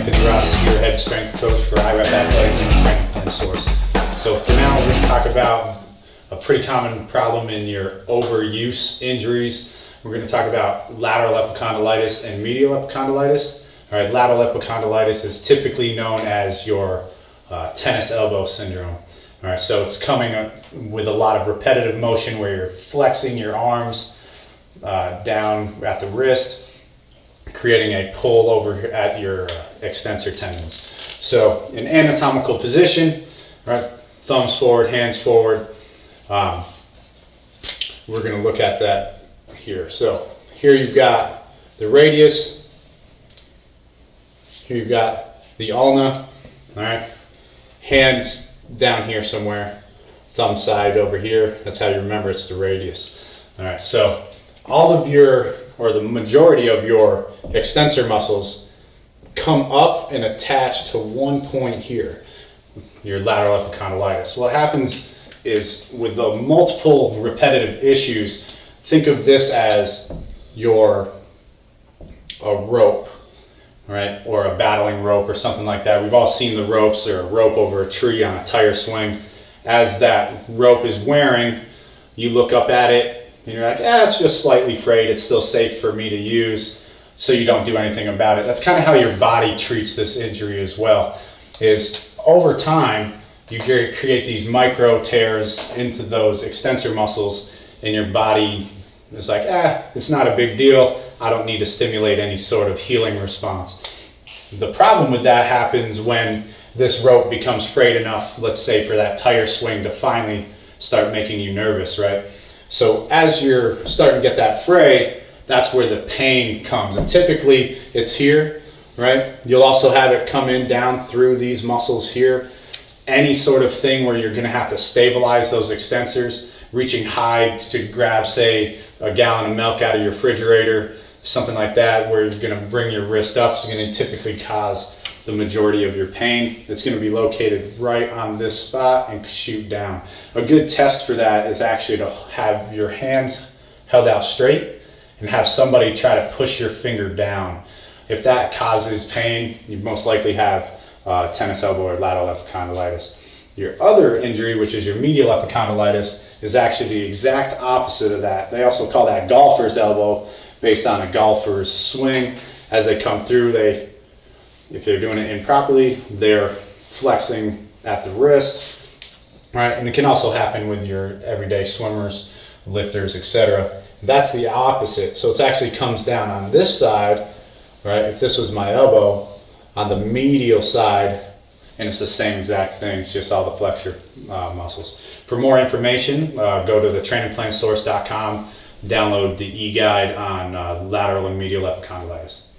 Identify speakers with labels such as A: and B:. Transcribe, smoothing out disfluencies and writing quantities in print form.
A: Anthony Ross, your head strength coach for iRep Athletics and Training Plan Source. So for now, we're going to talk about a pretty common problem in your overuse injuries. We're going to talk about lateral epicondylitis and medial epicondylitis. All right, lateral epicondylitis is typically known as your tennis elbow syndrome. All right, so it's coming with a lot of repetitive motion where you're flexing your arms down at the wrist, creating a pull over at your extensor tendons. So in anatomical position, right, thumbs forward, hands forward. We're going to look at that here. So here you've got the radius, here you've got the ulna, all right, hands down here somewhere, thumb side over here. That's how you remember it's the radius. All right, so all of your, or the majority of your extensor muscles come up and attach to one point here, your lateral epicondylitis. What happens is with the multiple repetitive issues, think of this as a rope, right? Or a battling rope or something like that. We've all seen the ropes, or a rope over a tree on a tire swing. As that rope is wearing, you look up at it and you're like, it's just slightly frayed. It's still safe for me to use. So you don't do anything about it. That's kind of how your body treats this injury as well, is over time, you create these micro tears into those extensor muscles, and your body is like, it's not a big deal. I don't need to stimulate any sort of healing response. The problem with that happens when this rope becomes frayed enough, let's say for that tire swing, to finally start making you nervous, right? So as you're starting to get that fray, that's where the pain comes. And typically it's here, right? You'll also have it come in down through these muscles here. Any sort of thing where you're gonna have to stabilize those extensors, reaching high to grab, say, a gallon of milk out of your refrigerator, something like that, where you're gonna bring your wrist up, is gonna typically cause the majority of your pain. It's gonna be located right on this spot and shoot down. A good test for that is actually to have your hand held out straight and have somebody try to push your finger down. If that causes pain, you most likely have tennis elbow or lateral epicondylitis. Your other injury, which is your medial epicondylitis, is actually the exact opposite of that. They also call that golfer's elbow, based on a golfer's swing. As they come through, if they're doing it improperly, they're flexing at the wrist, right? And it can also happen with your everyday swimmers, lifters, etc. That's the opposite. So it actually comes down on this side, right? If this was my elbow, on the medial side, and it's the same exact thing. It's just all the flexor muscles. For more information, go to thetrainingplansource.com, download the e-guide on lateral and medial epicondylitis.